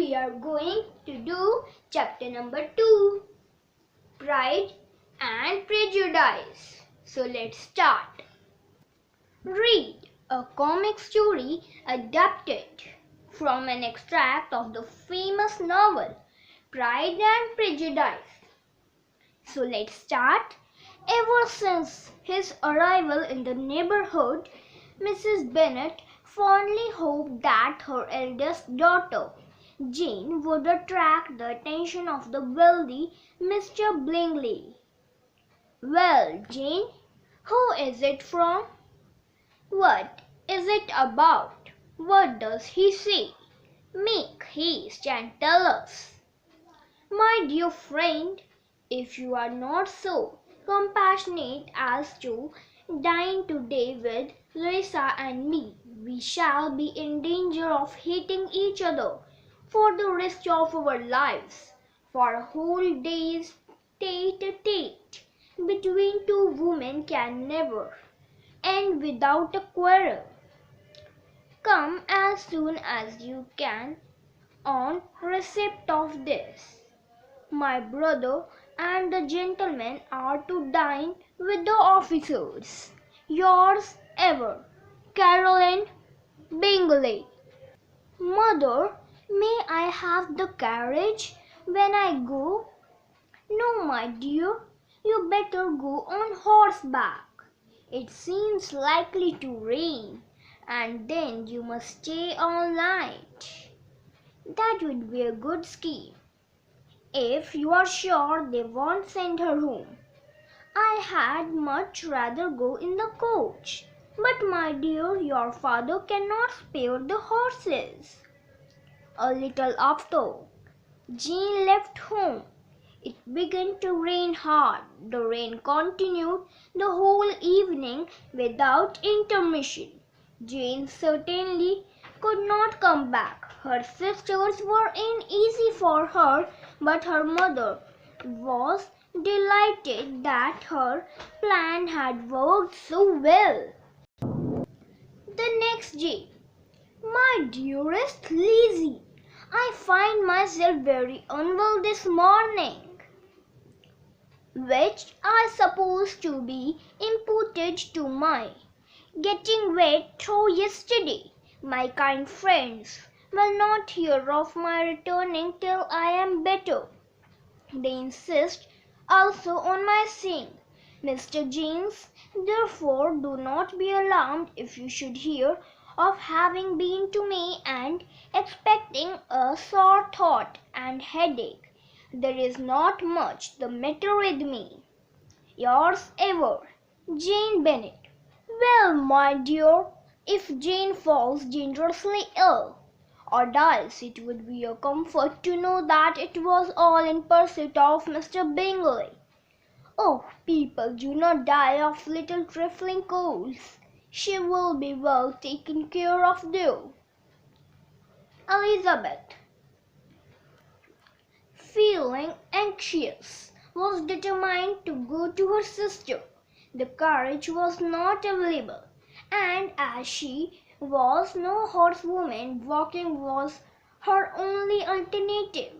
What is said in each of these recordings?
we are going to do chapter number 2, Pride and Prejudice. So let's start. Read a comic story adapted from an extract of the famous novel Pride and Prejudice. So let's start. Ever since his arrival in the neighborhood, Mrs. Bennet fondly hoped that her eldest daughter, Jane, would attract the attention of the wealthy Mr. Bingley. "Well, Jane, who is it from? What is it about? What does he say? Make haste and tell us." "My dear friend, if you are not so compassionate as to dine today with Louisa and me, we shall be in danger of hating each other for the rest of our lives. For a whole day's tete-a-tete between two women can never end without a quarrel. Come as soon as you can on receipt of this. My brother and the gentlemen are to dine with the officers. Yours ever, Caroline Bingley." "Mother, may I have the carriage when I go?" "No, my dear, you better go on horseback. It seems likely to rain, and then you must stay all night." "That would be a good scheme, if you are sure they won't send her home. I had much rather go in the coach. But, my dear, your father cannot spare the horses." A little after Jane left home, it began to rain hard. The rain continued the whole evening without intermission. Jane certainly could not come back. Her sisters were uneasy for her, but her mother was delighted that her plan had worked so well. The next day. "My dearest Lizzie, I find myself very unwell this morning, which I suppose to be imputed to my getting wet through yesterday. My kind friends will not hear of my returning till I am better. They insist also on my seeing Mr. James. Therefore do not be alarmed if you should hear of having been to me and expecting a sore throat and headache. There is not much the matter with me. Yours ever, Jane Bennet." "Well, my dear, if Jane falls dangerously ill or dies, it would be a comfort to know that it was all in pursuit of Mr. Bingley." "Oh, people do not die of little trifling colds. She will be well taken care of though." Elizabeth, feeling anxious, was determined to go to her sister. The carriage was not available, and as she was no horsewoman, walking was her only alternative.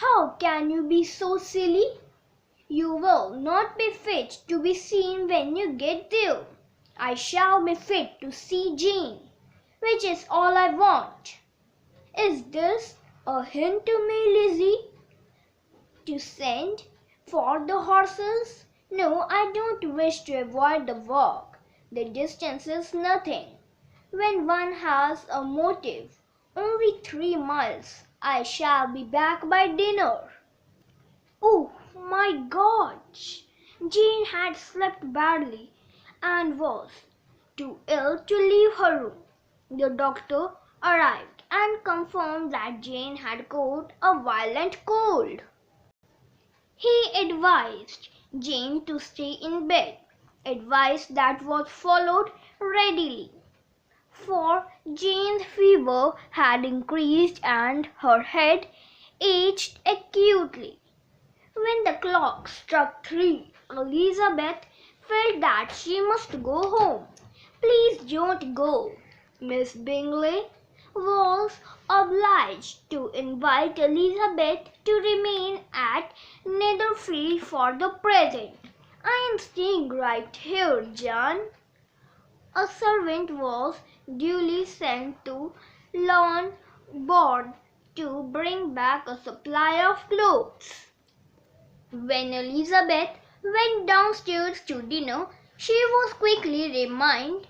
"How can you be so silly? You will not be fit to be seen when you get there. I shall be fit to see Jane, which is all I want. Is this a hint to me, Lizzie, to send for the horses?" "No, I don't wish to avoid the walk. The distance is nothing when one has a motive. Only 3 miles. I shall be back by dinner." Oh my God! Jane had slept badly and was too ill to leave her room. The doctor arrived and confirmed that Jane had caught a violent cold. He advised Jane to stay in bed, advice that was followed readily, for Jane's fever had increased and her head ached acutely. When the clock struck 3, Elizabeth felt that she must go home. "Please don't go, Miss Bingley. was obliged to invite Elizabeth to remain at Netherfield for the present. "I am staying right here, John." A servant was duly sent to Lawn Board to bring back a supply of clothes. When Elizabeth went downstairs to dinner, she was quickly reminded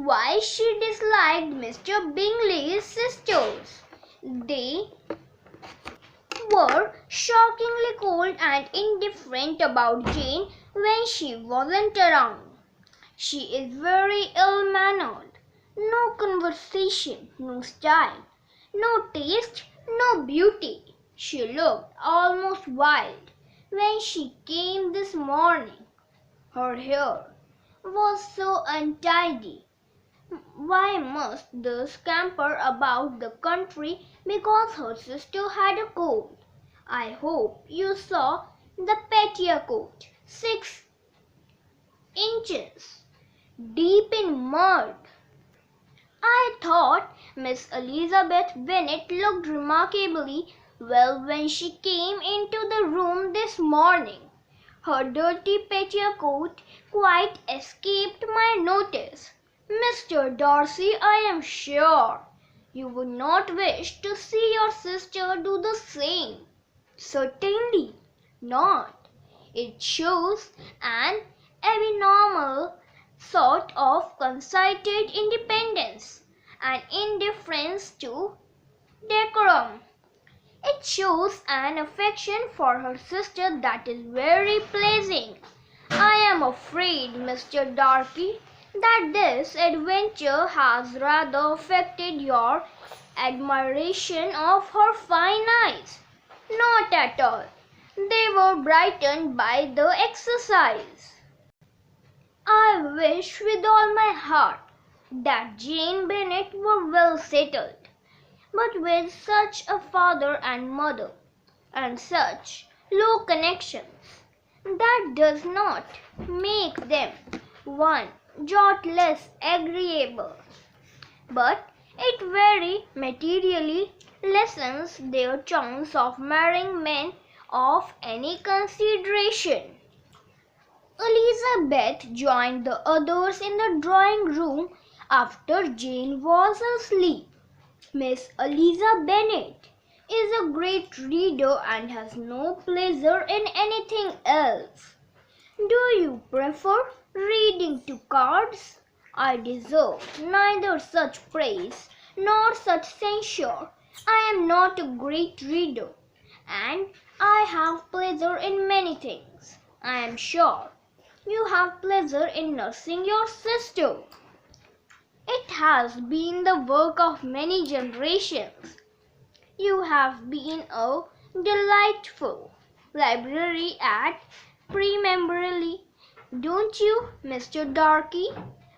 why she disliked Mr. Bingley's sisters. They were shockingly cold and indifferent about Jane when she wasn't around. "She is very ill-mannered. No conversation, no style, no taste, no beauty. She looked almost wild when she came this morning. Her hair was so untidy. Why must they scamper about the country because her sister had a cold? I hope you saw the petticoat, 6 inches deep in mud." "I thought Miss Elizabeth Bennet looked remarkably well when she came into the room this morning. Her dirty petticoat quite escaped my notice. Mr. Darcy, I am sure you would not wish to see your sister do the same." "Certainly not. It shows an abnormal sort of conceited independence and indifference to decorum. It shows an affection for her sister that is very pleasing. I am afraid, Mr. Darcy, that this adventure has rather affected your admiration of her fine eyes." "Not at all. They were brightened by the exercise. I wish with all my heart that Jane Bennet were well settled. But with such a father and mother, and such low connections, that does not make them one jot less agreeable, but it very materially lessens their chance of marrying men of any consideration." Elizabeth joined the others in the drawing-room after Jane was asleep. Miss Eliza Bennet is a great reader and has no pleasure in anything else. Do you prefer reading to cards? I deserve neither such praise nor such censure. I am not a great reader, and I have pleasure in many things. I am sure you have pleasure in nursing your sister. It has been the work of many generations. You have been a delightful library at Pemberley, don't you, Mr. Darcy?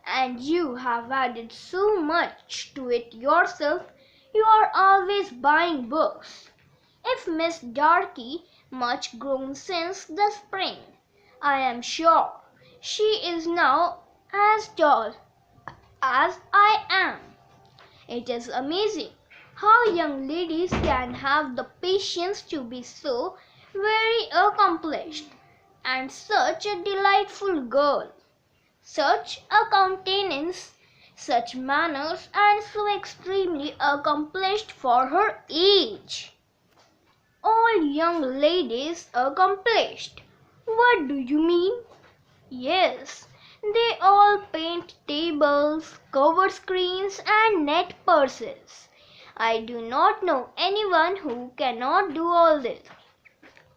And you have added so much to it yourself. You are always buying books. If Miss Darcy much grown since the spring, I am sure she is now as tall as I am. It is amazing how young ladies can have the patience to be so very accomplished, and such a delightful girl, such a countenance, such manners, and so extremely accomplished for her age." "All young ladies accomplished? What do you mean?" "Yes, they all paint tables, cover screens, and net purses. I do not know anyone who cannot do all this.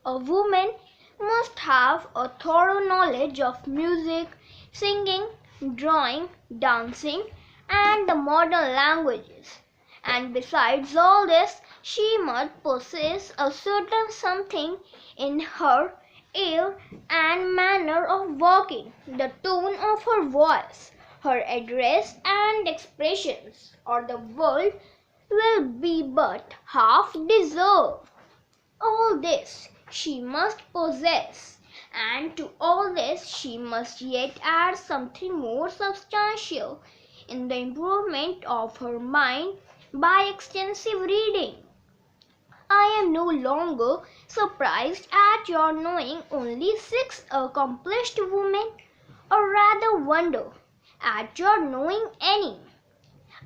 A woman must have a thorough knowledge of music, singing, drawing, dancing, and the modern languages. And besides all this, she must possess a certain something in her air and manner of walking, the tone of her voice, her address and expressions, or the world will be but half deserved. All this she must possess, and to all this she must yet add something more substantial in the improvement of her mind by extensive reading. I am no longer surprised at your knowing only 6 accomplished women, or rather wonder at your knowing any.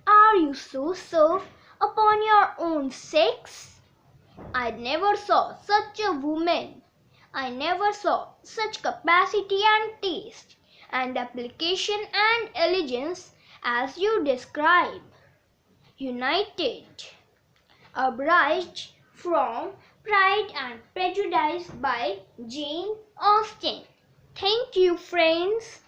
Are you so served upon your own 6? I never saw such a woman. I never saw such capacity and taste, and application and elegance as you describe. United. Abridged from Pride and Prejudice by Jane Austen. Thank you, friends.